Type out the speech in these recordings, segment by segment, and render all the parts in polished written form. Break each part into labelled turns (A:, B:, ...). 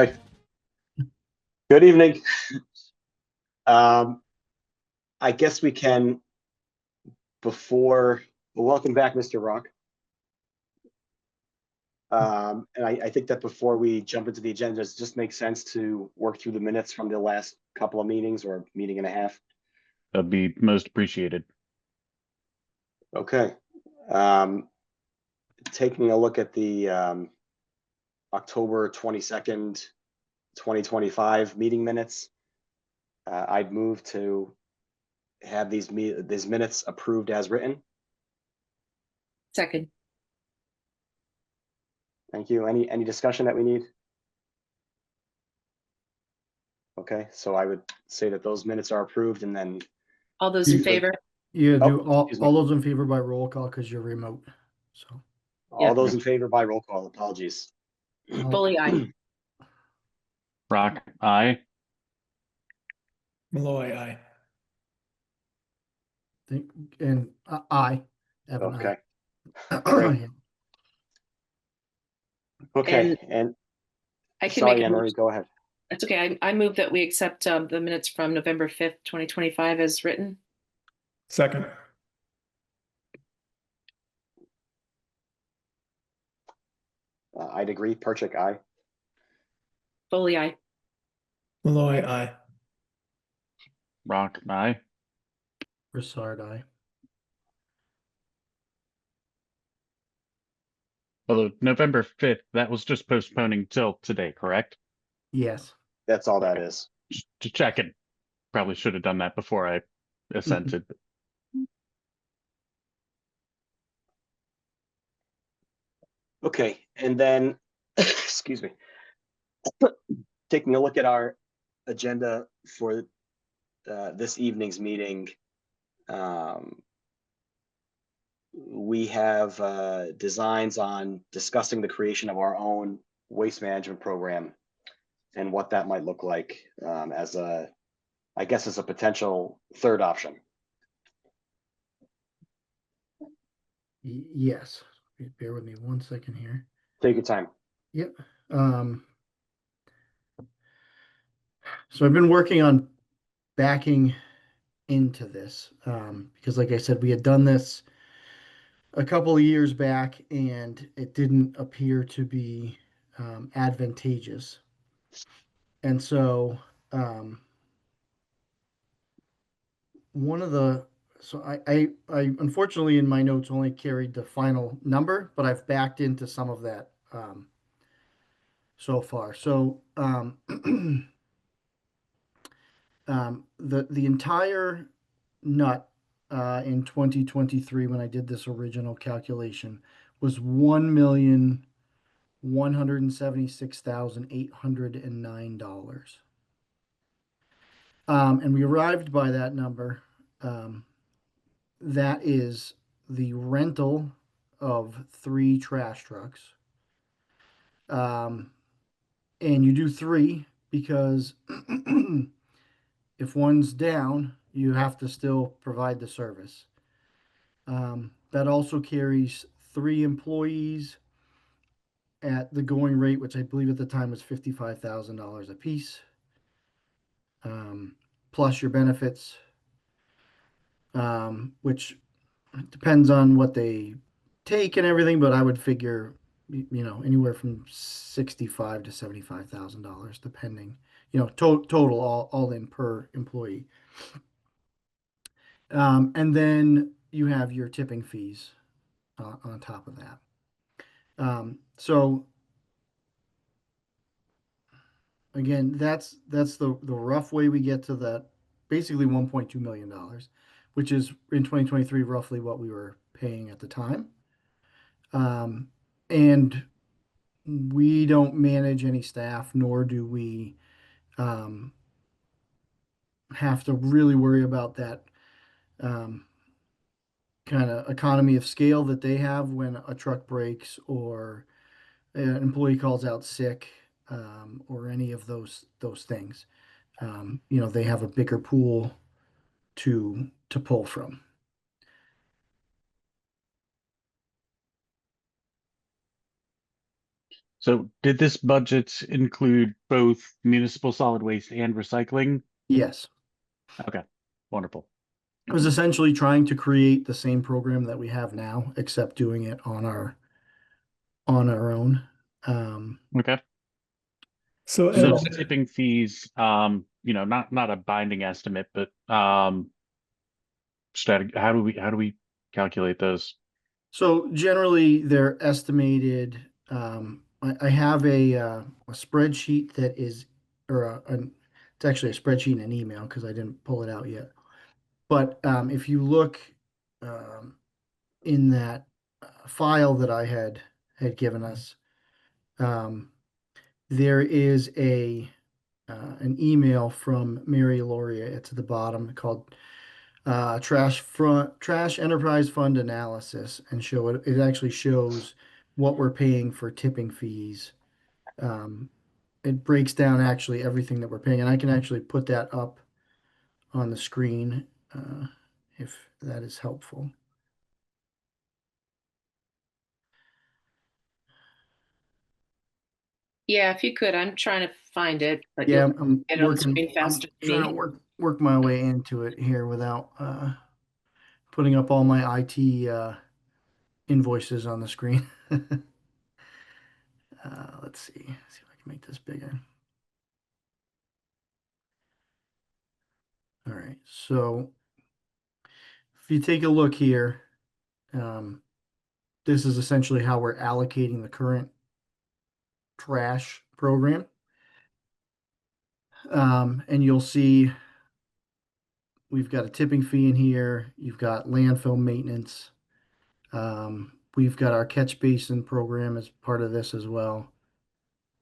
A: Okay, good evening. Um, I guess we can welcome back, Mr. Rock. And I think that before we jump into the agenda, it just makes sense to work through the minutes from the last couple of meetings or meeting and a half.
B: That'd be most appreciated.
A: Okay. Taking a look at the October 22nd, 2025 meeting minutes, I'd move to have these minutes approved as written.
C: Second.
A: Thank you. Any discussion that we need? Okay, so I would say that those minutes are approved, and then
C: All those in favor?
D: Yeah, do
A: Oh, excuse me.
D: all those in favor by roll call because you're remote. So
A: all those in favor by roll call. Apologies.
C: Fully aye.
B: Rock, aye.
E: Malloy, aye.
D: think and I, Evan,
A: Okay.
D: aye.
A: Great. Okay, and
C: I can
A: sorry,
C: make a
A: Anne Marie,
C: motion.
A: go ahead.
C: That's okay. I move that we accept the minutes from November 5th, 2025 as written.
E: Second.
A: I'd agree. Perchik, aye.
C: Fully aye.
E: Malloy, aye.
B: Rock, aye.
D: Broussard, aye.
B: Although November 5th, that was just postponing till today, correct?
D: Yes.
A: That's all that is.
B: Just to check it. Probably should have done that before I assented.
A: Okay, and then, excuse me, taking a look at our agenda for this evening's meeting, we have designs on discussing the creation of our own waste management program and what that might look like as I guess, as a potential third option.
D: Yes. Bear with me 1 second here.
A: Take your time.
D: Yep. So I've been working on backing into this because, like I said, we had done this a couple of years back and it didn't appear to be advantageous. And so one of the so I unfortunately in my notes only carried the final number, but I've backed into some of that so far. So the entire nut in 2023 when I did this original calculation was 1,176,809. And we arrived by that number. That is the rental of 3 trash trucks. And you do 3 because if one's down, you have to still provide the service. That also carries 3 employees at the going rate, which I believe at the time was $55,000 a piece, plus your benefits, which depends on what they take and everything, but I would figure, anywhere from $65,000 to $75,000, depending, total all in per employee. And then you have your tipping fees on top of that. So again, that's the rough way we get to that, basically $1.2 million, which is in 2023 roughly what we were paying at the time. And we don't manage any staff, nor do we have to really worry about that kind of economy of scale that they have when a truck breaks or an employee calls out sick, or any of those things. They have a bigger pool to pull from.
B: So did this budget include both municipal solid waste and recycling?
D: Yes.
B: Okay, wonderful.
D: I was essentially trying to create the same program that we have now, except doing it on our own.
B: Okay.
E: So,
B: And
D: So-
B: those tipping fees, not a binding estimate, but how do we calculate those?
D: So generally, they're estimated. I have a spreadsheet that is, or it's actually a spreadsheet in an email because I didn't pull it out yet. But if you look um, in that file that I had given us, there is an email from Mary Lauria. It's at the bottom called Trash Enterprise Fund Analysis, and it actually shows what we're paying for tipping fees. It breaks down actually everything that we're paying, and I can actually put that up on the screen if that is helpful.
C: Yeah, if you could, I'm trying to find it, but
D: Yeah,
C: you'll
D: I'm
C: get it on the
D: working.
C: screen faster
D: I'm
C: than
D: trying to
C: me.
D: work my way into it here without putting up all my IT invoices on the screen. Let's see if I can make this bigger. All right, so if you take a look here, um, this is essentially how we're allocating the current trash program. And you'll see we've got a tipping fee in here. You've got landfill maintenance. We've got our catch basin program as part of this as well.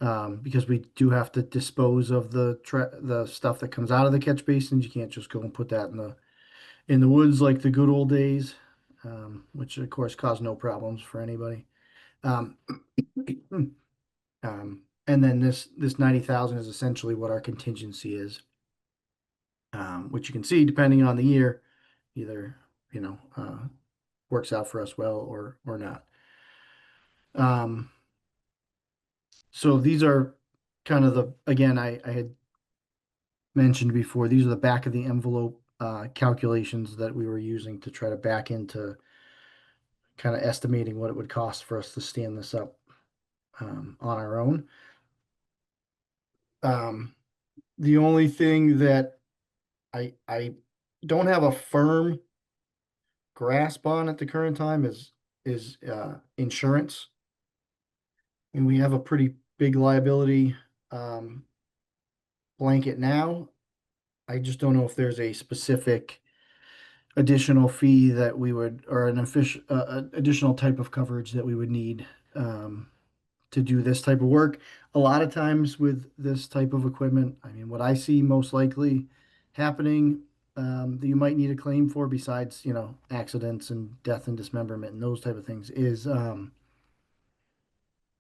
D: Because we do have to dispose of the stuff that comes out of the catch basins. You can't just go and put that in the woods like the good old days, which of course cause no problems for anybody. Um, and then this 90,000 is essentially what our contingency is, which you can see depending on the year, either works out for us well or not. So these are kind of again, I had mentioned before, these are the back of the envelope calculations that we were using to try to back into kind of estimating what it would cost for us to stand this up on our own. The only thing that I don't have a firm grasp on at the current time is insurance. And we have a pretty big liability blanket now. I just don't know if there's a specific additional fee that we would, or an official additional type of coverage that we would need to do this type of work. A lot of times with this type of equipment, I mean, what I see most likely happening that you might need a claim for, besides accidents and death and dismemberment and those type of things, is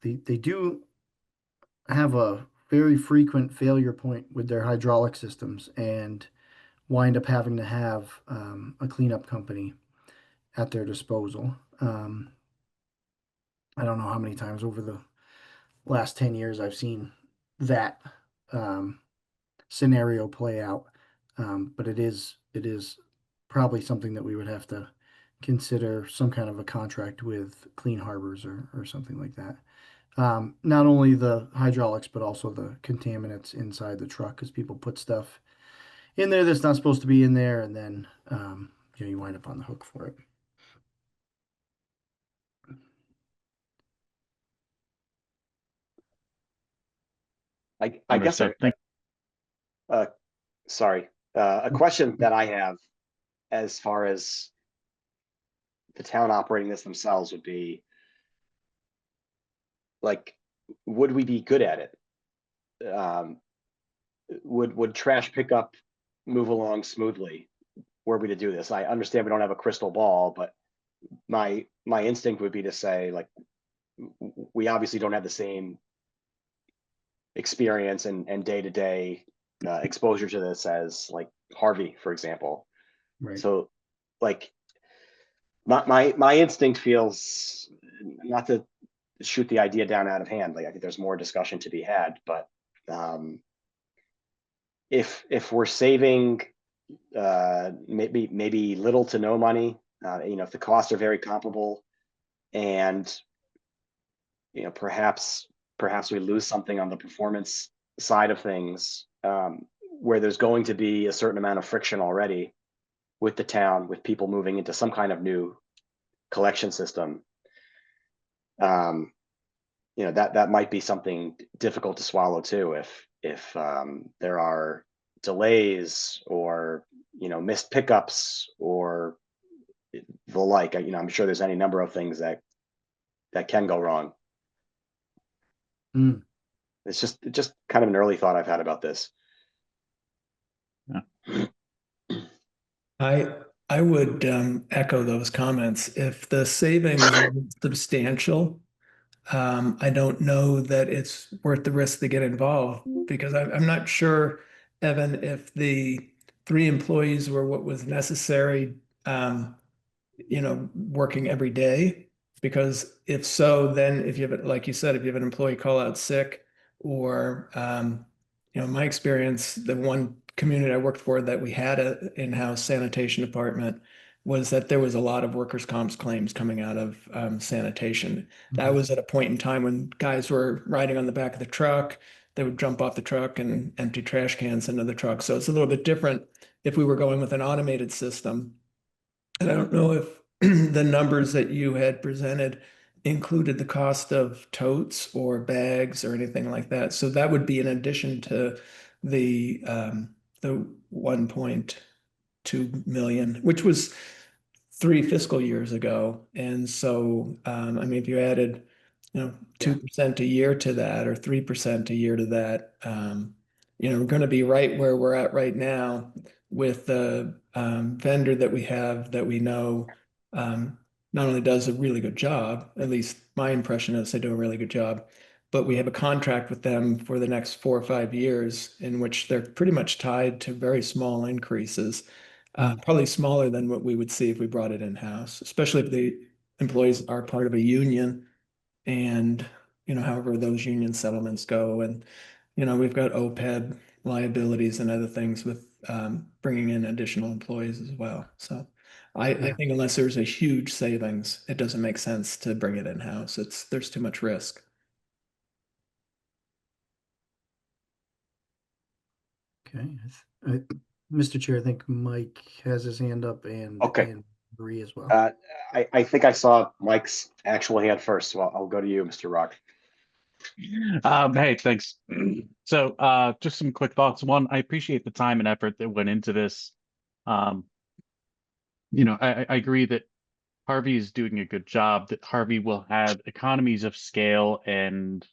D: they do have a very frequent failure point with their hydraulic systems and wind up having to have a cleanup company at their disposal. I don't know how many times over the last 10 years I've seen that scenario play out. But it is probably something that we would have to consider some kind of a contract with Clean Harbors or something like that. Not only the hydraulics, but also the contaminants inside the truck, because people put stuff in there that's not supposed to be in there, and then you wind up on the hook for it.
A: I guess
B: Understood. Thank
A: sorry, a question that I have as far as the town operating this themselves would be, like, would we be good at it? Would trash pickup move along smoothly were we to do this? I understand we don't have a crystal ball, but my instinct would be to say, like, we obviously don't have the same experience and day-to-day exposure to this as like Harvey, for example.
D: Right.
A: So, like, my instinct feels, not to shoot the idea down out of hand. Like, I think there's more discussion to be had, but if we're saving maybe little to no money, if the costs are very comparable, and perhaps we lose something on the performance side of things, where there's going to be a certain amount of friction already with the town, with people moving into some kind of new collection system. That might be something difficult to swallow too, if there are delays or missed pickups or the like. I'm sure there's any number of things that can go wrong.
D: Mm.
A: It's just kind of an early thought I've had about this.
E: I would echo those comments. If the savings are substantial, I don't know that it's worth the risk to get involved because I'm not sure, Evan, if the 3 employees were what was necessary, working every day. Because if so, then if you have, like you said, if you have an employee call out sick or, in my experience, the one community I worked for that we had an in-house sanitation department was that there was a lot of workers' comps claims coming out of sanitation. That was at a point in time when guys were riding on the back of the truck. They would jump off the truck and empty trash cans into the truck. So it's a little bit different if we were going with an automated system. And I don't know if the numbers that you had presented included the cost of totes or bags or anything like that. So that would be in addition to the 1.2 million, which was 3 fiscal years ago. And so, I mean, if you added, 2% a year to that or 3% a year to that, we're going to be right where we're at right now with the vendor that we have that we know not only does a really good job, at least my impression is they do a really good job, but we have a contract with them for the next 4 or 5 years in which they're pretty much tied to very small increases, probably smaller than what we would see if we brought it in-house, especially if the employees are part of a union and, however those union settlements go. And, we've got OPEB liabilities and other things with bringing in additional employees as well. So I
D: Yeah.
E: think unless there's a huge savings, it doesn't make sense to bring it in-house. There's too much risk.
D: Okay. Mr. Chair, I think Mike has his hand up and
A: Okay.
D: Marie as well.
A: I think I saw Mike's actual hand first, so I'll go to you, Mr. Rock.
B: Hey, thanks. So, just some quick thoughts. One, I appreciate the time and effort that went into this. Um, I agree that Harvey is doing a good job, that Harvey will have economies of scale and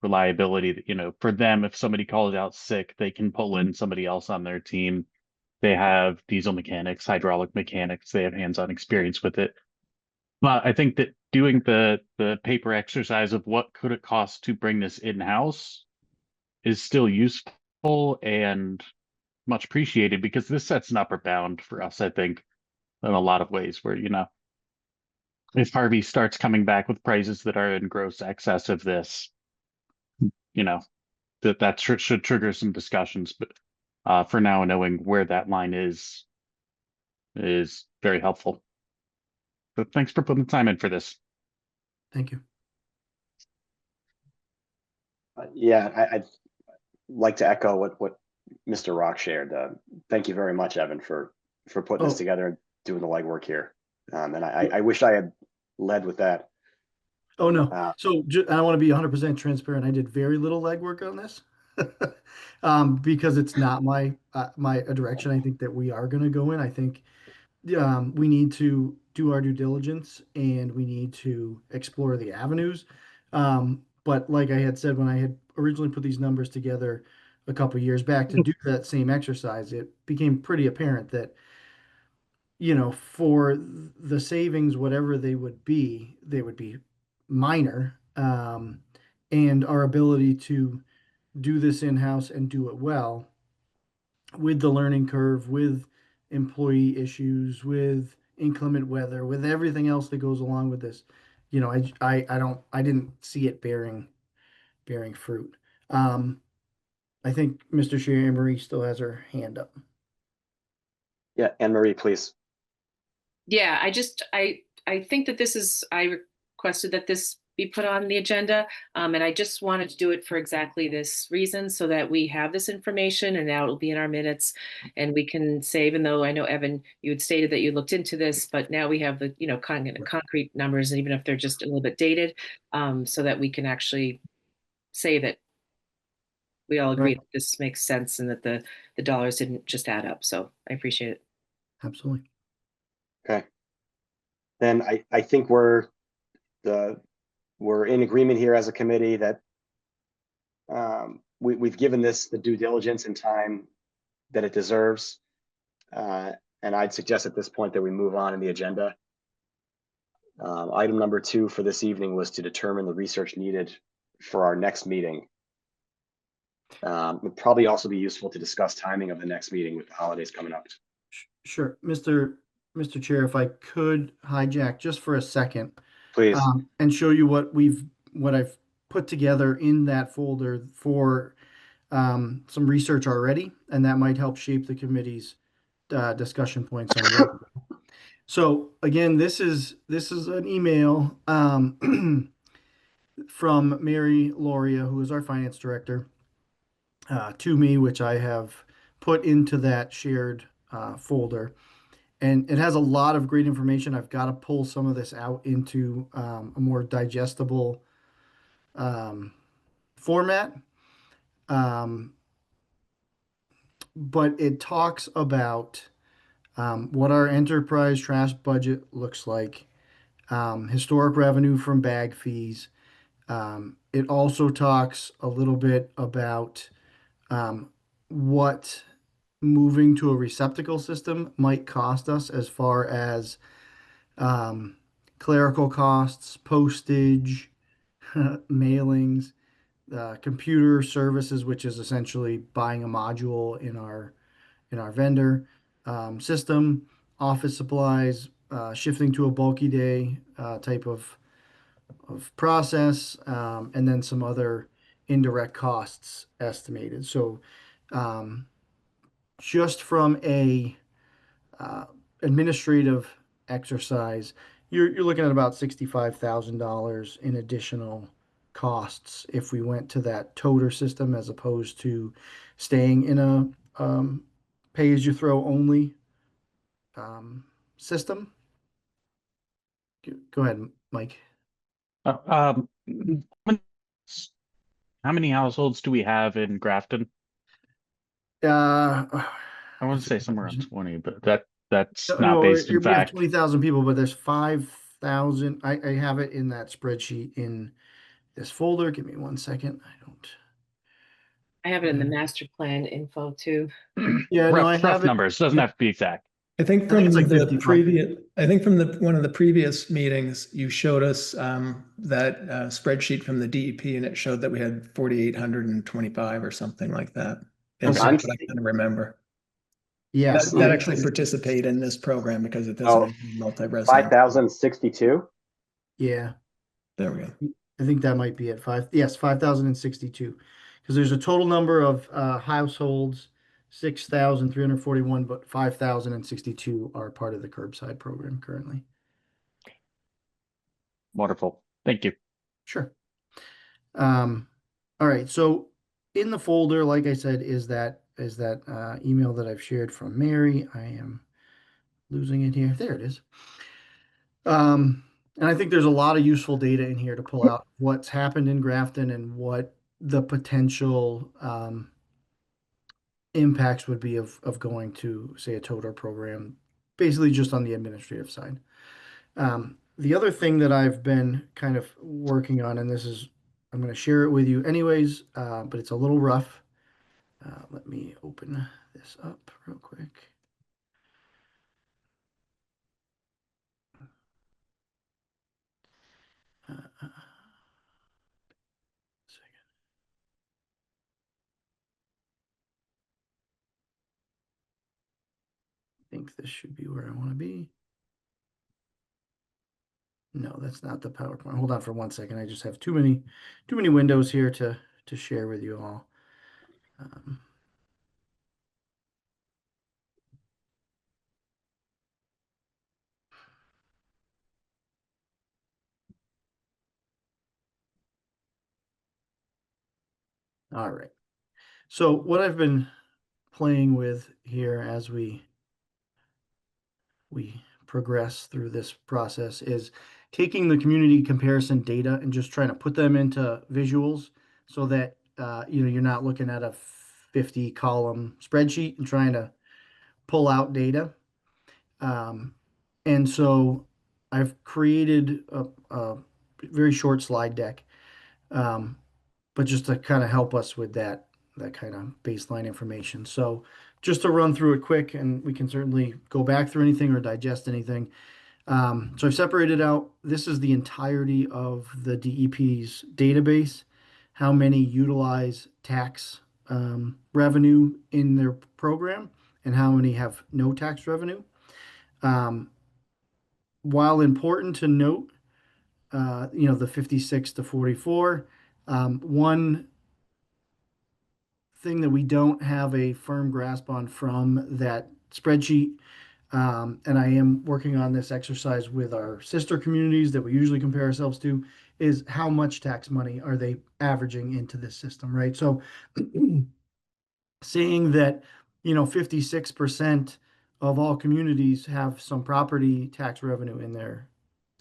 B: reliability that, for them, if somebody calls out sick, they can pull in somebody else on their team. They have diesel mechanics, hydraulic mechanics, they have hands-on experience with it. But I think that doing the paper exercise of what could it cost to bring this in-house is still useful and much appreciated because this sets an upper bound for us, I think, in a lot of ways where, if Harvey starts coming back with prices that are in gross excess of this, that should trigger some discussions. But for now, knowing where that line is very helpful. But thanks for putting the time in for this.
D: Thank you.
A: Yeah, I'd like to echo what Mr. Rock shared. Thank you very much, Evan, for putting this
D: Oh.
A: together and doing the legwork here. And I wish I had led with that.
D: Oh, no. So I want to be 100% transparent. I did very little legwork on this because it's not my direction. I think that we are going to go in. I think we need to do our due diligence and we need to explore the avenues. But like I had said, when I had originally put these numbers together a couple years back to do that same exercise, it became pretty apparent that, for the savings, whatever they would be minor. And our ability to do this in-house and do it well with the learning curve, with employee issues, with inclement weather, with everything else that goes along with this, you know, I didn't see it bearing fruit. I think Mr. Chair, Anne Marie still has her hand up.
A: Yeah, Anne Marie, please.
C: Yeah, I think that I requested that this be put on the agenda. And I just wanted to do it for exactly this reason, so that we have this information and now it'll be in our minutes and we can say, even though I know, Evan, you had stated that you looked into this, but now we have the, concrete numbers, and even if they're just a little bit dated, so that we can actually say that we all agree
D: Right.
C: that this makes sense and that the dollars didn't just add up. So I appreciate it.
D: Absolutely.
A: Okay. Then I think we're in agreement here as a committee that we've given this the due diligence and time that it deserves. And I'd suggest at this point that we move on in the agenda. Item number 2 for this evening was to determine the research needed for our next meeting. It would probably also be useful to discuss timing of the next meeting with the holidays coming up.
D: Sure. Mr. Chair, if I could hijack just for a second,
A: Please.
D: and show you what I've put together in that folder for some research already, and that might help shape the committee's discussion points on what. So again, this is an email from Mary Loria, who is our finance director, to me, which I have put into that shared folder. And it has a lot of great information. I've got to pull some of this out into a more digestible format. But it talks about what our enterprise trash budget looks like, historic revenue from bag fees. It also talks a little bit about what moving to a receptacle system might cost us as far as clerical costs, postage, mailings, computer services, which is essentially buying a module in our vendor system, office supplies, shifting to a bulky day type of process, and then some other indirect costs estimated. So um, just from a administrative exercise, you're looking at about $65,000 in additional costs if we went to that toter system as opposed to staying in a pay-as-you-throw only system. Go ahead, Mike.
B: Uh, um, how many households do we have in Grafton?
D: Uh,
B: I want to say somewhere around 20, but that's
D: no,
B: not based in
D: we have
B: fact.
D: 20,000 people, but there's 5,000. I have it in that spreadsheet in this folder. Give me one second. I don't.
C: I have it in the master plan info too.
D: Yeah, no, I
B: rough
D: have it.
B: numbers, doesn't have to be exact.
E: I think
D: I think
E: from
D: it's like
E: the
D: 55.
E: previous, I think from one of the previous meetings, you showed us that spreadsheet from the DEP, and it showed that we had 4,825 or something like that. Is
A: Okay.
E: what I kind of remember.
D: Yes.
E: That actually participate in this program because it doesn't
A: Oh,
E: include multi-resident.
A: 5,062.
D: Yeah,
E: There we go.
D: I think that might be it. Yes, 5,062. Because there's a total number of households, 6,341, but 5,062 are part of the curbside program currently.
B: Wonderful. Thank you.
D: Sure. All right. So in the folder, like I said, is that email that I've shared from Mary. I am losing it here. There it is. And I think there's a lot of useful data in here to pull out what's happened in Grafton and what the potential impacts would be of going to, say, a toter program, basically just on the administrative side. The other thing that I've been kind of working on, and I'm going to share it with you anyways, but it's a little rough. Let me open this up real quick. Second. I think this should be where I want to be. No, that's not the PowerPoint. Hold on for 1 second. I just have too many windows here to share with you all. All right. So what I've been playing with here as we progress through this process is taking the community comparison data and just trying to put them into visuals so that you're not looking at a 50 column spreadsheet and trying to pull out data. And so I've created a very short slide deck, but just to kind of help us with that kind of baseline information. So just to run through it quick, and we can certainly go back through anything or digest anything. So I've separated out, this is the entirety of the DEP's database, how many utilize tax revenue in their program and how many have no tax revenue. While important to note, the 56 to 44, one thing that we don't have a firm grasp on from that spreadsheet, and I am working on this exercise with our sister communities that we usually compare ourselves to, is how much tax money are they averaging into this system, right? So saying that 56% of all communities have some property tax revenue in their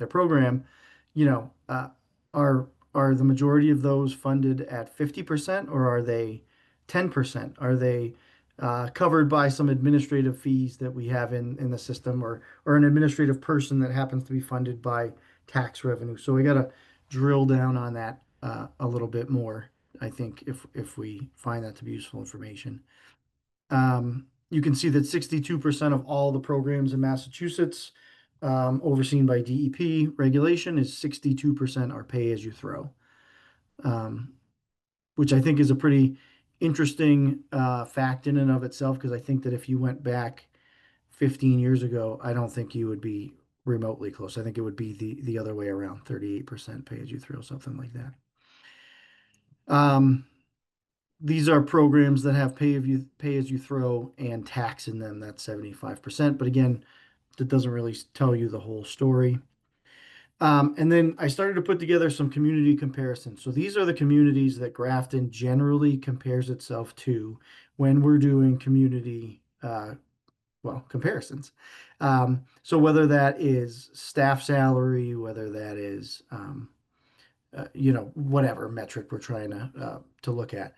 D: program, you know uh, are the majority of those funded at 50%, or are they 10%? Are they covered by some administrative fees that we have in the system, or an administrative person that happens to be funded by tax revenue? So we got to drill down on that a little bit more, I think, if we find that to be useful information. You can see that 62% of all the programs in Massachusetts, overseen by DEP regulation, is 62% are pay as you throw, which I think is a pretty interesting fact in and of itself, because I think that if you went back 15 years ago, I don't think you would be remotely close. I think it would be the other way around, 38% pay as you throw, something like that. These are programs that have pay as you throw and tax in them. That's 75%. But again, that doesn't really tell you the whole story. And then I started to put together some community comparisons. So these are the communities that Grafton generally compares itself to when we're doing community, comparisons. So whether that is staff salary, whether that is, whatever metric we're trying to look at.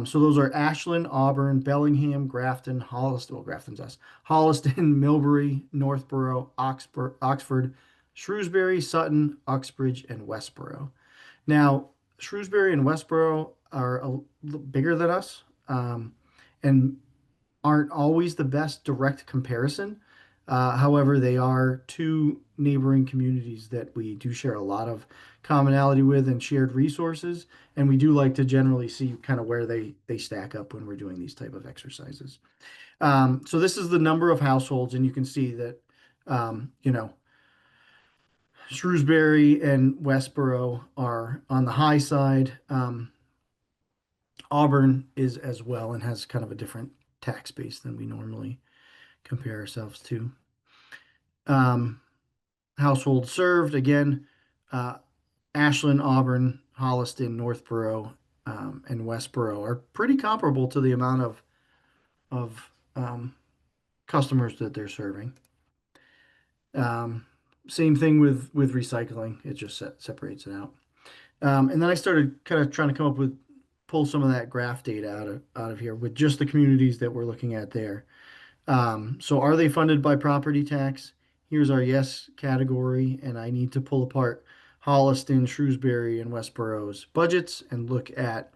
D: So those are Ashland, Auburn, Bellingham, Grafton, Holliston. Well, Grafton's us. Holliston, Millbury, Northborough, Oxford, Shrewsbury, Sutton, Uxbridge, and Westboro. Now, Shrewsbury and Westboro are bigger than us, and aren't always the best direct comparison. However, they are two neighboring communities that we do share a lot of commonality with and shared resources, and we do like to generally see kind of where they stack up when we're doing these type of exercises. So this is the number of households, and you can see that Shrewsbury and Westboro are on the high side. Auburn is as well and has kind of a different tax base than we normally compare ourselves to. Household served, again, Ashland, Auburn, Holliston, Northborough, and Westboro are pretty comparable to the amount of customers that they're serving. Same thing with recycling. It just separates it out. And then I started kind of trying to pull some of that graph data out of here with just the communities that we're looking at there. So are they funded by property tax? Here's our yes category, and I need to pull apart Holliston, Shrewsbury, and Westboro's budgets and look at,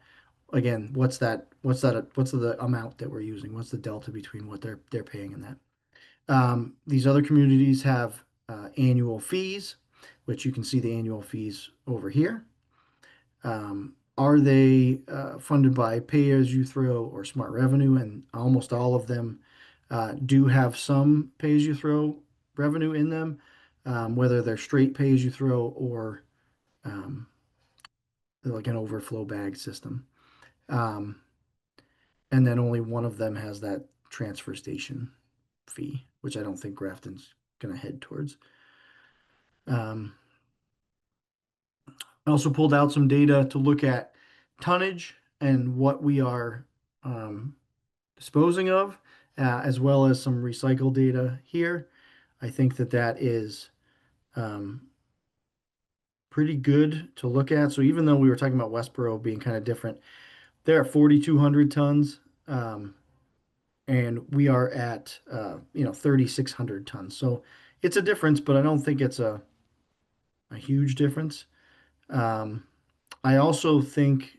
D: again, what's the amount that we're using? What's the delta between what they're paying and that? These other communities have annual fees, which you can see the annual fees over here. Are they funded by pay as you throw or smart revenue? And almost all of them do have some pay as you throw revenue in them. whether they're straight pay as you throw or um, like an overflow bag system. Um, and then only one of them has that transfer station fee, which I don't think Grafton's going to head towards. I also pulled out some data to look at tonnage and what we are disposing of, as well as some recycle data here. I think that that is um, pretty good to look at. So even though we were talking about Westboro being kind of different, they're at 4,200 tons, and we are at 3,600 tons. So it's a difference, but I don't think it's a huge difference. Um, I also think,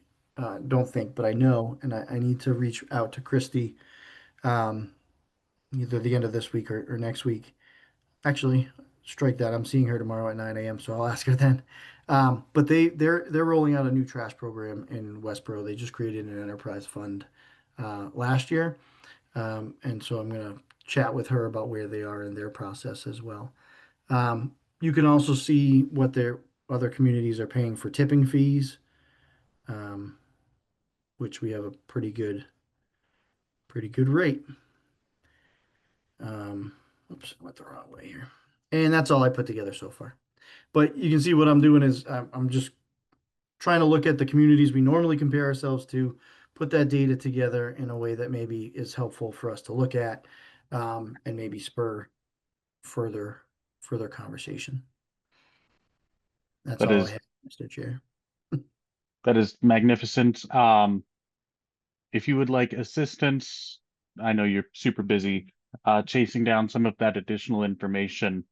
D: don't think, but I know, and I need to reach out to Christy um, either the end of this week or next week. Actually, strike that. I'm seeing her tomorrow at 9 a.m., so I'll ask her then. But they're rolling out a new trash program in Westboro. They just created an enterprise fund last year, and so I'm gonna chat with her about where they are in their process as well. You can also see what their other communities are paying for tipping fees, um, which we have a pretty good rate. Oops, I went the wrong way here. And that's all I put together so far. But you can see what I'm doing is I'm just trying to look at the communities we normally compare ourselves to, put that data together in a way that maybe is helpful for us to look at, and maybe spur further conversation. That's
B: That
D: all I
B: is
D: have, Mr. Chair.
B: that is magnificent. If you would like assistance, I know you're super busy, chasing down some of that additional information.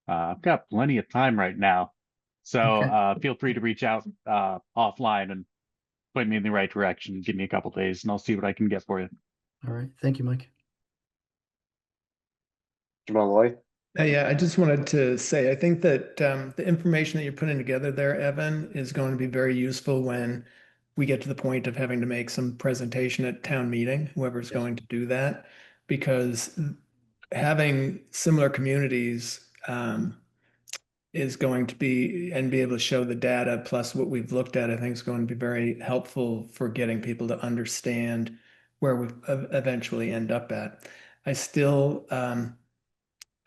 B: I've got plenty of time right now. So
D: Okay.
B: feel free to reach out offline and point me in the right direction. Give me a couple days and I'll see what I can get for you.
D: All right. Thank you, Mike.
A: Jamal Loy?
E: Yeah, I just wanted to say, I think that the information that you're putting together there, Evan, is going to be very useful when we get to the point of having to make some presentation at town meeting, whoever's
A: Yes.
E: going to do that, because having similar communities is going to be, and be able to show the data plus what we've looked at, I think is going to be very helpful for getting people to understand where we eventually end up at. I still,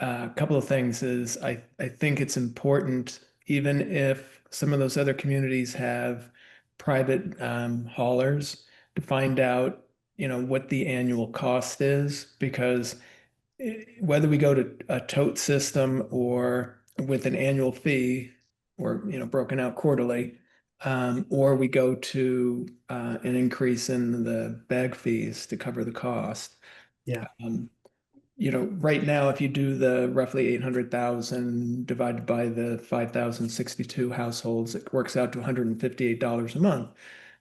E: a couple of things is I think it's important, even if some of those other communities have private haulers, to find out, what the annual cost is, because whether we go to a tote system or with an annual fee or, broken out quarterly, or we go to an increase in the bag fees to cover the cost.
D: Yeah.
E: Right now, if you do the roughly 800,000 divided by the 5,062 households, it works out to $158 a month,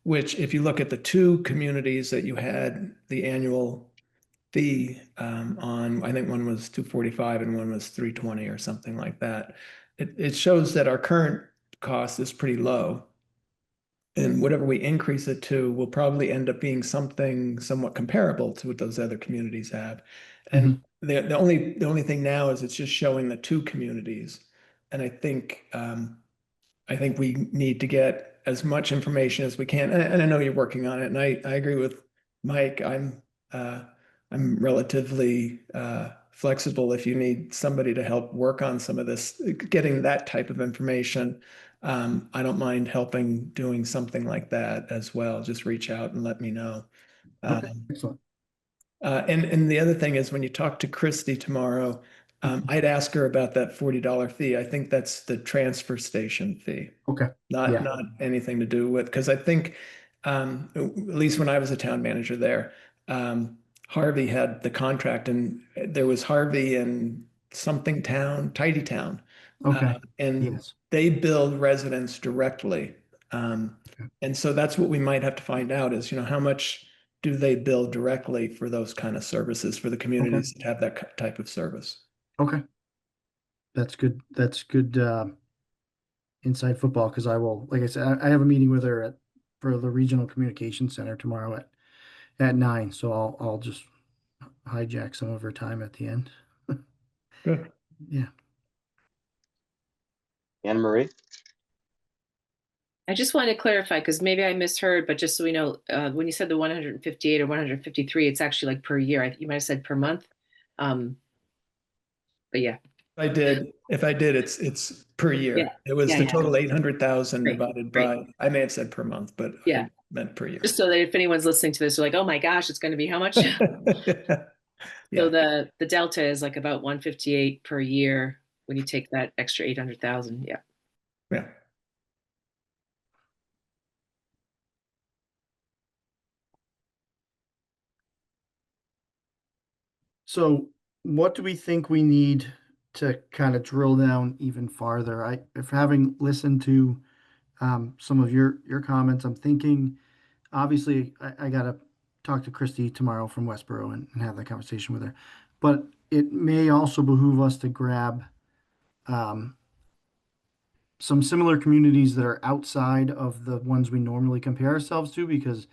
E: which if you look at the two communities that you had the annual fee on, I think one was 245 and one was 320 or something like that. It shows that our current cost is pretty low. And whatever we increase it to will probably end up being something somewhat comparable to what those other communities have. And the only thing now is it's just showing the two communities. And I think we need to get as much information as we can. And I know you're working on it, and I agree with Mike. I'm relatively flexible if you need somebody to help work on some of this, getting that type of information. I don't mind helping doing something like that as well. Just reach out and let me know.
D: Okay.
E: Um,
D: Excellent.
E: and the other thing is when you talk to Christy tomorrow, I'd ask her about that $40 fee. I think that's the transfer station fee,
D: Okay.
E: not
D: Yeah.
E: not anything to do with, because I think at least when I was a town manager there, Harvey had the contract, and there was Harvey and something town, Tidy Town,
D: Okay.
E: and
D: Yes.
E: they billed residents directly. Um,
D: Okay.
E: and so that's what we might have to find out is, how much do they bill directly for those kind of services for the
D: Okay.
E: communities that have that type of service?
D: Okay. That's good. That's good inside football because I will, like I said, I have a meeting with her for the regional communication center tomorrow at 9. So I'll just hijack some of her time at the end.
E: Good.
D: Yeah.
A: Anne Marie?
C: I just wanted to clarify, because maybe I misheard, but just so we know, when you said the 158 or 153, it's actually like per year. You might have said per month. But yeah,
E: If I did, it's per year.
C: yeah,
E: It was
C: yeah,
E: the
C: yeah.
E: total 800,000
C: Great,
E: divided
C: great.
E: by, I may have said per month, but
C: Yeah.
E: I meant per year.
C: Just so that if anyone's listening to this, they're like, oh my gosh, it's going to be how much? So
E: Yeah.
C: the delta is like about 158 per year when you take that extra 800,000. Yeah.
E: Yeah.
D: So what do we think we need to kind of drill down even farther? If having listened to some of your comments, I'm thinking, obviously, I gotta talk to Christy tomorrow from Westboro and have that conversation with her. But it may also behoove us to grab um, some similar communities that are outside of the ones we normally compare ourselves to, because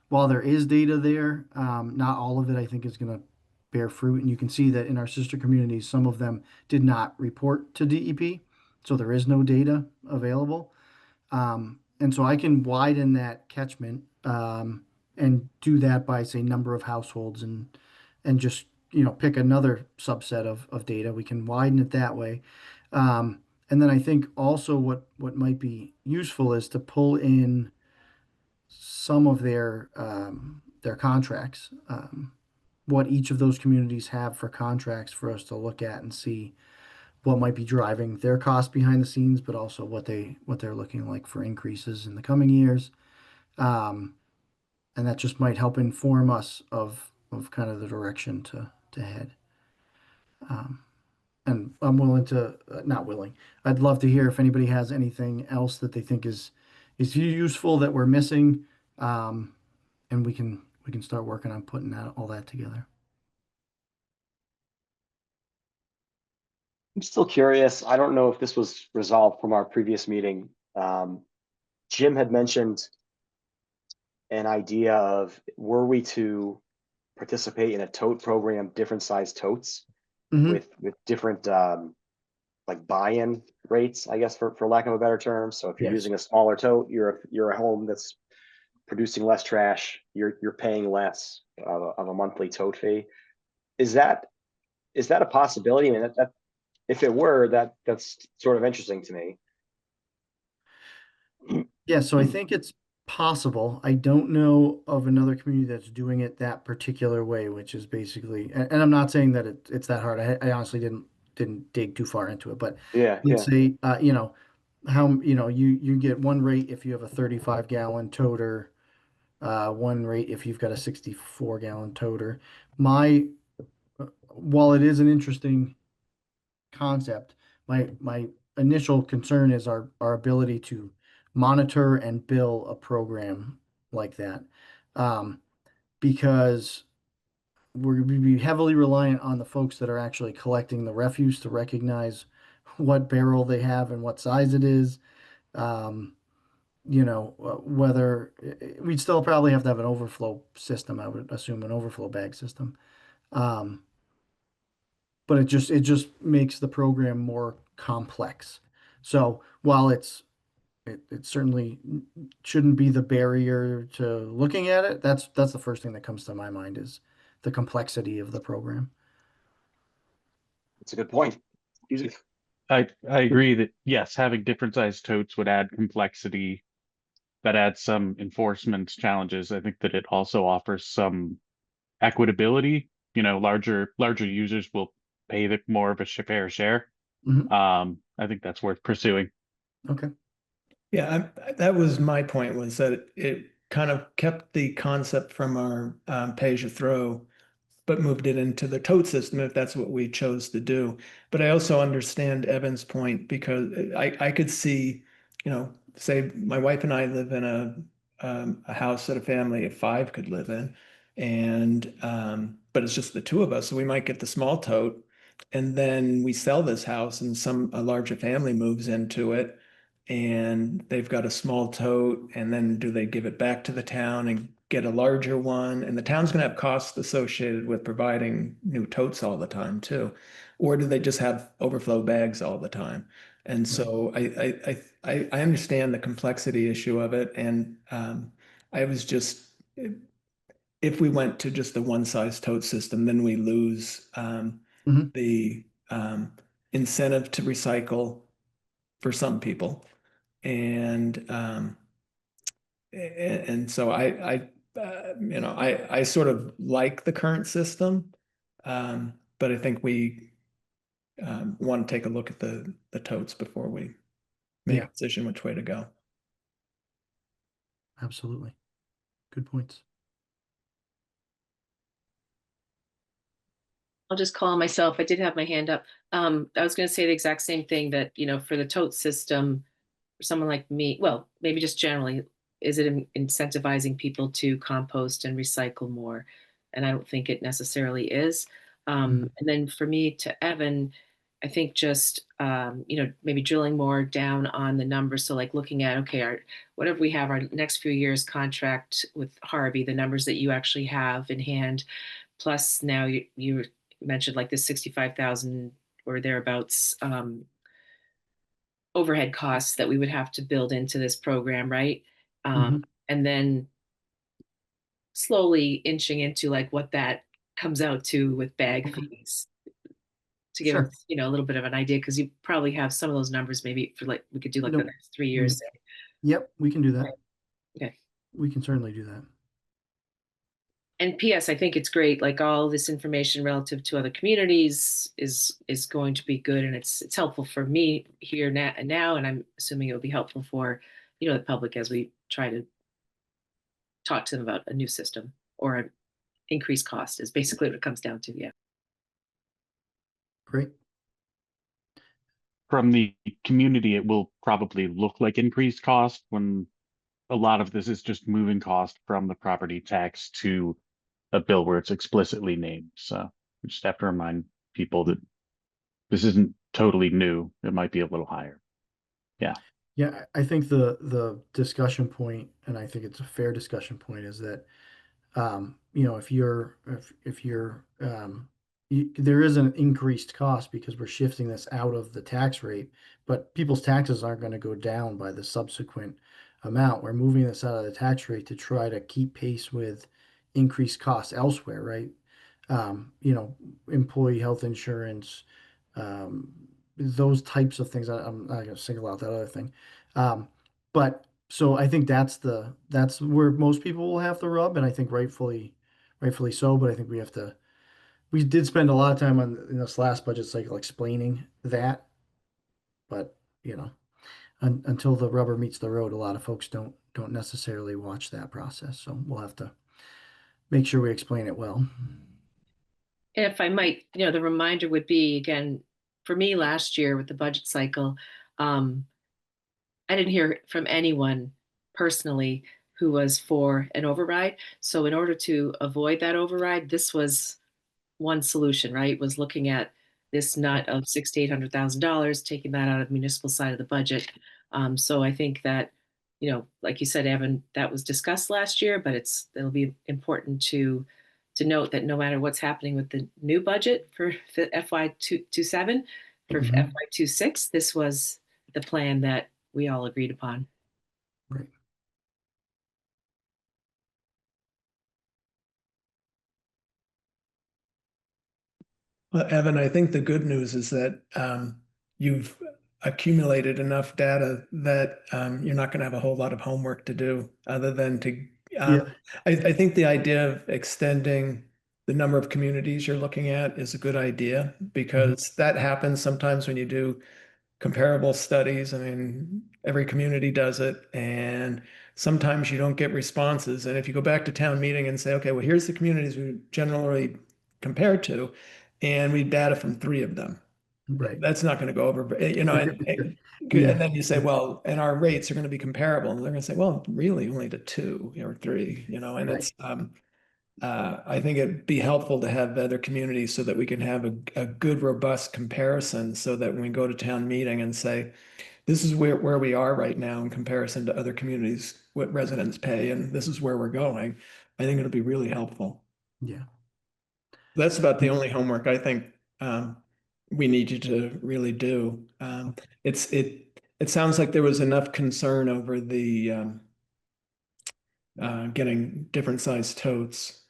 D: while there is data there, not all of it I think is going to bear fruit. And you can see that in our sister communities, some of them did not report to DEP, so there is no data available. And so I can widen that catchment and do that by, say, number of households and just pick another subset of data. We can widen it that way. And then I think also what might be useful is to pull in some of their contracts, what each of those communities have for contracts for us to look at and see what might be driving their costs behind the scenes, but also what they're looking like for increases in the coming years. Um, and that just might help inform us of kind of the direction to head. Um, and I'm willing to, not willing. I'd love to hear if anybody has anything else that they think is useful that we're missing, and we can start working on putting all that together.
A: I'm still curious. I don't know if this was resolved from our previous meeting. Jim had mentioned an idea of, were we to participate in a tote program, different size totes
D: Hmm.
A: with different like buy-in rates, I guess, for lack of a better term. So if you're
D: Yes.
A: using a smaller tote, you're a home that's producing less trash, you're paying less of a monthly tote fee. Is that a possibility? I mean, that if it were, that's sort of interesting to me.
D: Yeah, so I think it's possible. I don't know of another community that's doing it that particular way, which is basically, and I'm not saying that it's that hard. I honestly didn't dig too far into it, but
A: Yeah,
D: let's
A: yeah.
D: say, how, you get one rate if you have a 35-gallon toter, one rate if you've got a 64-gallon toter. While it is an interesting concept, my initial concern is our ability to monitor and bill a program like that, um, because we're going to be heavily reliant on the folks that are actually collecting the refuse to recognize what barrel they have and what size it is. Um, whether we'd still probably have to have an overflow system, I would assume an overflow bag system. Um, but it just makes the program more complex. So while it certainly shouldn't be the barrier to looking at it, that's the first thing that comes to my mind is the complexity of the program.
A: It's a good point. Excuse me.
B: I agree that yes, having different sized totes would add complexity. That adds some enforcement challenges. I think that it also offers some equitability. Larger users will pay the more of a fair share.
D: Mhm.
B: I think that's worth pursuing.
D: Okay.
E: Yeah, that was my point, was that it kind of kept the concept from our pay as you throw, but moved it into the tote system if that's what we chose to do. But I also understand Evan's point, because I could see, say my wife and I live in a house that a family of five could live in, and but it's just the two of us, so we might get the small tote, and then we sell this house, and a larger family moves into it, and they've got a small tote, and then do they give it back to the town and get a larger one? And the town's going to have costs associated with providing new totes all the time too. Or do they just have overflow bags all the time? And so I understand the complexity issue of it. And I was just, if we went to just a one size tote system, then we lose
D: Mhm.
E: the incentive to recycle for some people. And so I sort of like the current system, but I think we want to take a look at the totes before we make
D: Yeah.
E: a decision which way to go.
D: Absolutely. Good points.
C: I'll just call myself. I did have my hand up. I was going to say the exact same thing that, for the tote system, for someone like me, well, maybe just generally, is it incentivizing people to compost and recycle more? And I don't think it necessarily is. And then for me to Evan, I think just, maybe drilling more down on the numbers. So like looking at, okay, whatever we have our next few years contract with Harvey, the numbers that you actually have in hand, plus now you mentioned like the 65,000 or thereabouts overhead costs that we would have to build into this program, right?
D: Mhm.
C: And then slowly inching into like what that comes out to with bag fees to give
D: Sure.
C: us, a little bit of an idea, because you probably have some of those numbers maybe for like we could do like the
D: Nope.
C: next 3 years.
D: Yep, we can do that.
C: Okay.
D: We can certainly do that.
C: And PS, I think it's great. Like all this information relative to other communities is going to be good, and it's helpful for me here now, and I'm assuming it will be helpful for the public as we try to talk to them about a new system or an increased cost. Is basically what it comes down to. Yeah.
D: Great.
B: From the community, it will probably look like increased cost when a lot of this is just moving cost from the property tax to a bill where it's explicitly named. So we just have to remind people that this isn't totally new. It might be a little higher. Yeah.
D: Yeah, I think the discussion point, and I think it's a fair discussion point, is that if there is an increased cost because we're shifting this out of the tax rate, but people's taxes aren't going to go down by the subsequent amount. We're moving this out of the tax rate to try to keep pace with increased costs elsewhere, right? Employee health insurance, um, those types of things. I'm not going to single out that other thing. But so I think that's where most people will have to rub, and I think rightfully so. But I think we did spend a lot of time in this last budget cycle explaining that. But until the rubber meets the road, a lot of folks don't necessarily watch that process. So we'll have to make sure we explain it well.
C: And if I might, the reminder would be again for me last year with the budget cycle. I didn't hear from anyone personally who was for an override. So in order to avoid that override, this was one solution, right? Was looking at this nut of $600,000 to $800,000, taking that out of the municipal side of the budget. So I think that, like you said, Evan, that was discussed last year, but it'll be important to note that no matter what's happening with the new budget for FY27, for
D: Mhm.
C: FY26, this was the plan that we all agreed upon.
D: Right.
E: Well, Evan, I think the good news is that you've accumulated enough data that you're not going to have a whole lot of homework to do other than to.
D: Yeah.
E: I think the idea of extending the number of communities you're looking at is a good idea because that happens sometimes when you do comparable studies. I mean, every community does it, and sometimes you don't get responses. And if you go back to town meeting and say, okay, well, here's the communities we generally compare to, and we data from 3 of them.
D: Right.
E: That's not going to go over,
D: Yeah.
E: and then you say, well, and our rates are going to be comparable. And they're going to say, well, really only to 2 or 3, and
D: Right.
E: it's, I think it'd be helpful to have other communities so that we can have a good, robust comparison so that when we go to town meeting and say, this is where we are right now in comparison to other communities, what residents pay, and this is where we're going, I think it'll be really helpful.
D: Yeah.
E: That's about the only homework I think we need you to really do. It sounds like there was enough concern over the getting different sized totes.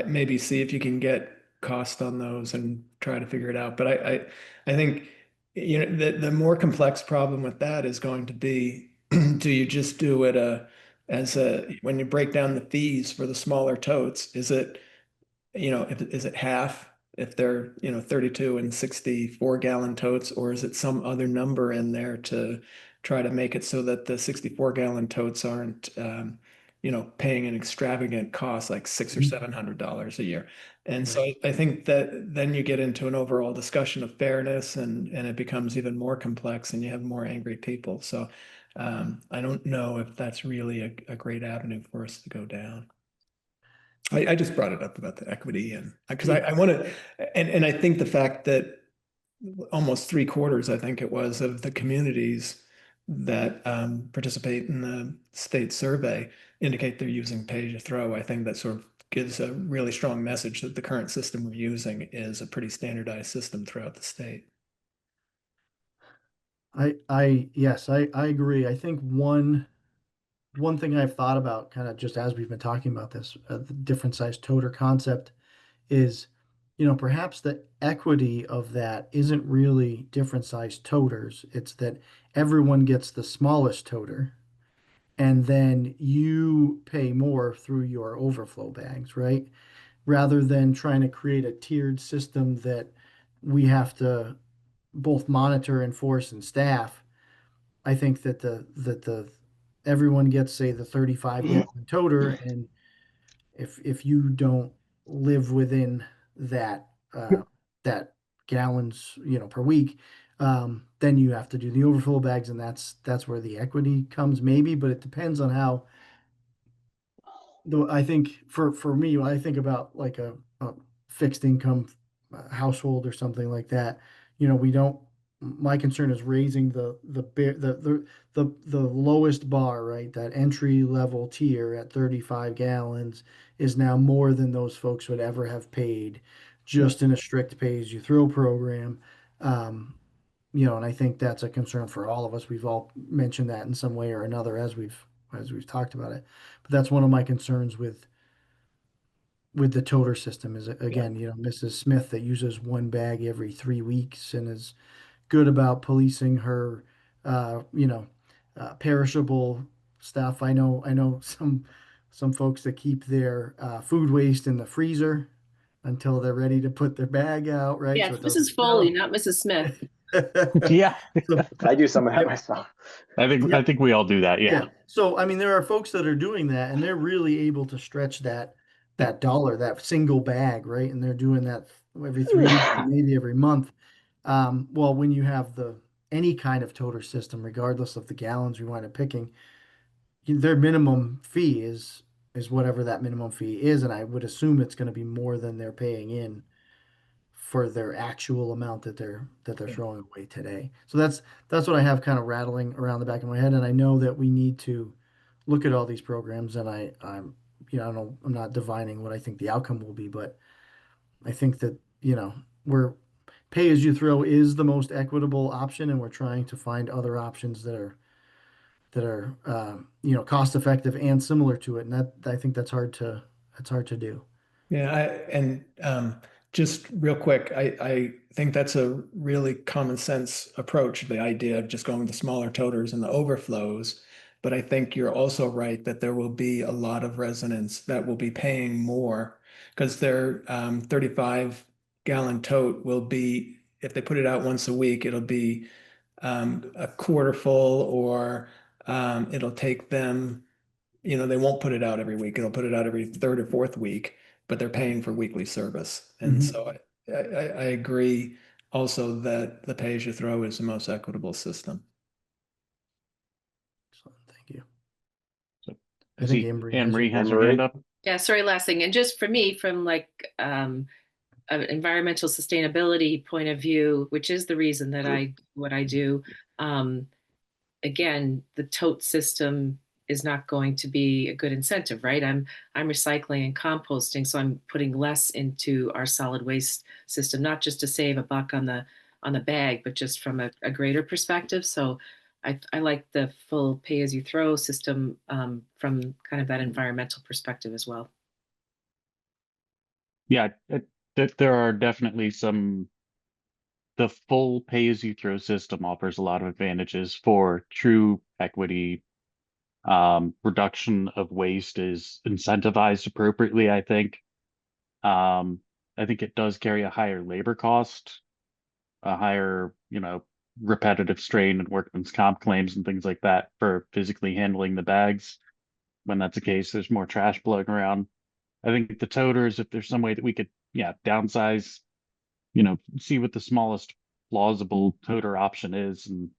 E: Maybe see if you can get cost on those and try to figure it out. But I think, you know, the more complex problem with that is going to be, do you just do it when you break down the fees for the smaller totes, is it, you know, is it half if they're, you know, 32 and 64 gallon totes, or is it some other number in there to try to make it so that the 64 gallon totes aren't, you know, paying an extravagant cost like $600 or $700 a year. And so I think that then you get into an overall discussion of fairness, and it becomes even more complex, and you have more angry people. So I don't know if that's really a great avenue for us to go down. I just brought it up about the equity, and because I want to, and I think the fact that almost 3/4, I think it was, of the communities that participate in the state survey indicate they're using pay as you throw. I think that sort of gives a really strong message that the current system we're using is a pretty standardized system throughout the state.
D: Yes, I agree. I think one thing I've thought about kind of just as we've been talking about this, the different size toter concept is, perhaps the equity of that isn't really different size toters. It's that everyone gets the smallest toter and then you pay more through your overflow bags, right? Rather than trying to create a tiered system that we have to both monitor, enforce, and staff. I think that the everyone gets, say, the 35 gallon toter, and if you don't live within that that gallons, per week, then you have to do the overflow bags, and that's where the equity comes, maybe. But it depends on how. Though I think for me, when I think about like a fixed income household or something like that, we don't. My concern is raising the lowest bar, right? That entry level tier at 35 gallons is now more than those folks would ever have paid just in a strict pay as you throw program. Um, and I think that's a concern for all of us. We've all mentioned that in some way or another as we've talked about it. But that's one of my concerns with the toter system is, again, Mrs. Smith that uses one bag every 3 weeks and is good about policing her, perishable stuff. I know some folks that keep their food waste in the freezer until they're ready to put their bag out, right?
C: Yeah,
D: So it
C: Mrs.
D: doesn't
C: Foley, not Mrs. Smith.
B: Yeah,
A: I do some of that
D: Yep.
A: myself.
B: I think we all do that. Yeah.
D: So I mean, there are folks that are doing that, and they're really able to stretch that dollar, that single bag, right? And they're doing that every 3 weeks, maybe every month. Well, when you have any kind of toter system, regardless of the gallons you wind up picking, their minimum fee is whatever that minimum fee is, and I would assume it's going to be more than they're paying in for their actual amount that they're throwing away today. So that's what I have kind of rattling around the back of my head, and I know that we need to look at all these programs, and I'm I don't, I'm not divining what I think the outcome will be, but I think that we're pay as you throw is the most equitable option, and we're trying to find other options that are cost effective and similar to it, and that I think that's hard to do.
E: Yeah, and just real quick, I think that's a really common sense approach, the idea of just going with the smaller toters and the overflows. But I think you're also right that there will be a lot of residents that will be paying more because their 35 gallon tote will be, if they put it out once a week, it'll be a quarter full, or it'll take them, they won't put it out every week. It'll put it out every third or fourth week, but they're paying for weekly service. And so I agree also that the pay as you throw is the most equitable system.
D: Excellent. Thank you.
B: So,
D: I think Anne-Marie
B: Anne-Marie has her
A: Anne-Marie?
B: hand up.
C: Yeah, sorry, last thing. And just for me, from like an environmental sustainability point of view, which is the reason that what I do, again, the tote system is not going to be a good incentive, right? I'm recycling and composting, so I'm putting less into our solid waste system, not just to save $1 on the on the bag, but just from a greater perspective. So I like the full pay-as-you-throw system from kind of that environmental perspective as well.
B: Yeah, there are definitely the full pay-as-you-throw system offers a lot of advantages for true equity. Reduction of waste is incentivized appropriately, I think. I think it does carry a higher labor cost, a higher, repetitive strain and workman's comp claims and things like that for physically handling the bags. When that's the case, there's more trash blowing around. I think the toters, if there's some way that we could, downsize, see what the smallest plausible toter option is and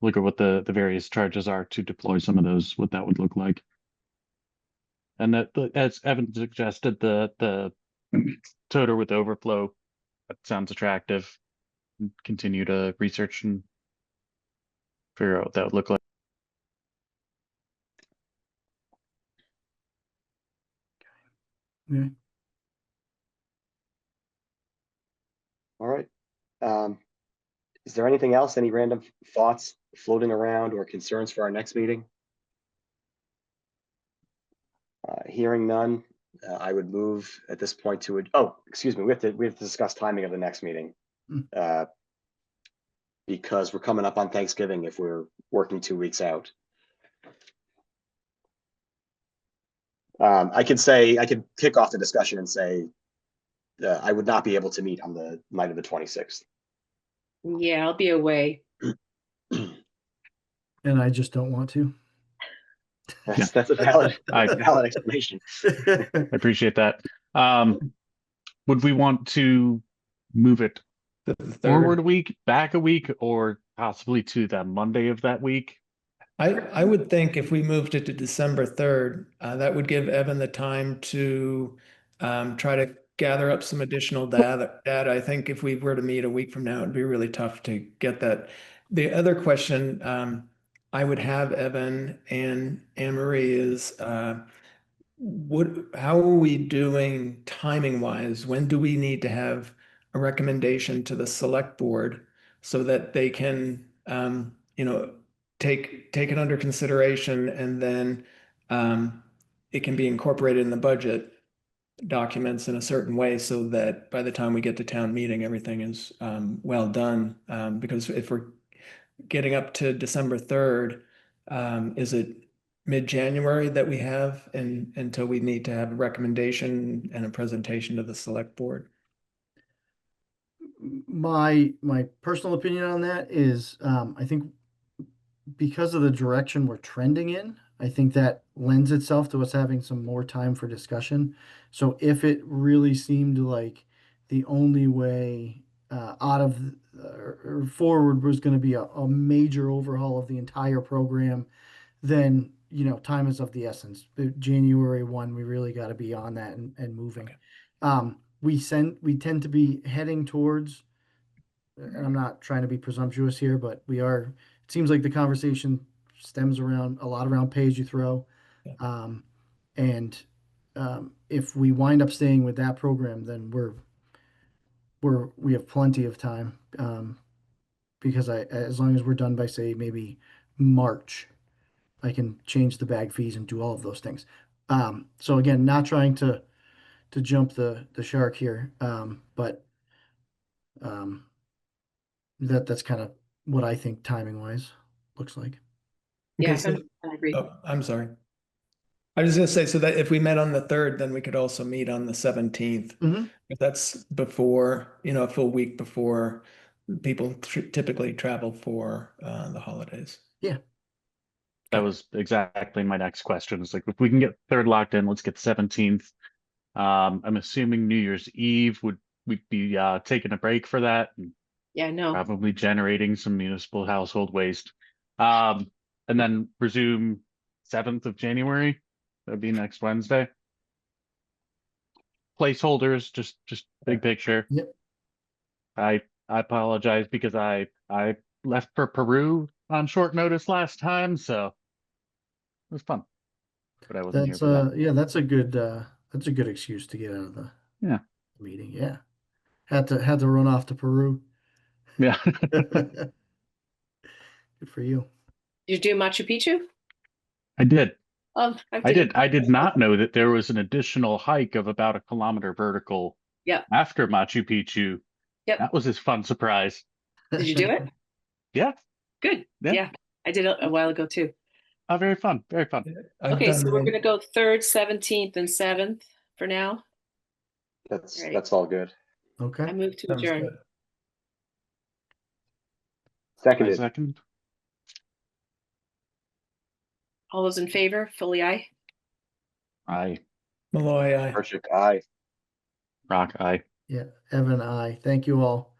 B: look at what the various charges are to deploy some of those, what that would look like. And that, as Evan suggested, the toter with overflow, that sounds attractive. Continue to research and figure out what that would look like.
D: Yeah.
A: All right. Is there anything else, any random thoughts floating around or concerns for our next meeting? Hearing none, I would move at this point to, oh, excuse me, we have to discuss timing of the next meeting. Because we're coming up on Thanksgiving if we're working 2 weeks out. I could kick off the discussion and say I would not be able to meet on the night of the 26th.
C: Yeah, I'll be away.
D: And I just don't want to.
A: That's a valid explanation.
B: I appreciate that. Would we want to move it
E: The third.
B: forward a week, back a week, or possibly to the Monday of that week?
E: I would think if we moved it to December 3rd, that would give Evan the time to try to gather up some additional data. I think if we were to meet a week from now, it'd be really tough to get that. The other question I would have Evan and Anne Marie is how are we doing timing wise? When do we need to have a recommendation to the select board so that they can, take it under consideration, and then it can be incorporated in the budget documents in a certain way so that by the time we get to town meeting, everything is well done. Because if we're getting up to December 3rd, is it mid-January that we have until we need to have a recommendation and a presentation to the select board?
D: My personal opinion on that is I think because of the direction we're trending in, I think that lends itself to us having some more time for discussion. So if it really seemed like the only way out of or forward was going to be a major overhaul of the entire program, then time is of the essence. January 1, we really got to be on that and moving.
E: Okay.
D: We tend to be heading towards, and I'm not trying to be presumptuous here, but we are. It seems like the conversation stems around a lot around pay as you throw,
E: Yeah.
D: and if we wind up staying with that program, then we have plenty of time, because as long as we're done by say maybe March, I can change the bag fees and do all of those things. So again, not trying to jump the shark here, but that's kind of what I think timing wise looks like.
C: Yeah,
E: Okay,
C: I agree.
E: oh, I'm sorry. I was gonna say, so that if we met on the 3rd, then we could also meet on the 17th.
D: Mhm.
E: If that's before, a full week before people typically travel for the holidays.
D: Yeah.
B: That was exactly my next question. It's like, if we can get 3rd locked in, let's get 17th. I'm assuming New Year's Eve we'd be taking a break for that and
C: Yeah, no.
B: probably generating some municipal household waste. And then resume 7th of January. That'd be next Wednesday. Placeholders, just big picture.
D: Yep.
B: I apologize because I left for Peru on short notice last time, so it was fun. But I wasn't here for that.
D: Yeah, that's a good excuse to get out of the
B: Yeah.
D: meeting. Yeah. Had to run off to Peru.
B: Yeah.
D: Good for you.
C: Did you do Machu Picchu?
B: I did.
C: I
B: I did not know that there was an additional hike of about 1 kilometer vertical
C: Yep.
B: after Machu Picchu.
C: Yep.
B: That was a fun surprise.
C: Did you do it?
B: Yeah.
C: Good.
B: Yeah.
C: Yeah. I did it a while ago too.
B: Oh, very fun. Very fun.
E: I've
C: Okay,
E: done
C: so we're
E: one-
C: gonna go 3rd, 17th, and 7th for now. Right.
A: That's all good.
C: I
D: Okay.
C: move to
E: sounds
C: adjourn.
E: good.
B: I
A: Seconded.
B: second.
C: All those in favor, Foley, aye.
B: I
E: Malloy, aye.
A: Perfect. Aye.
B: rock. I.
D: Yeah. Evan, I. Thank you all.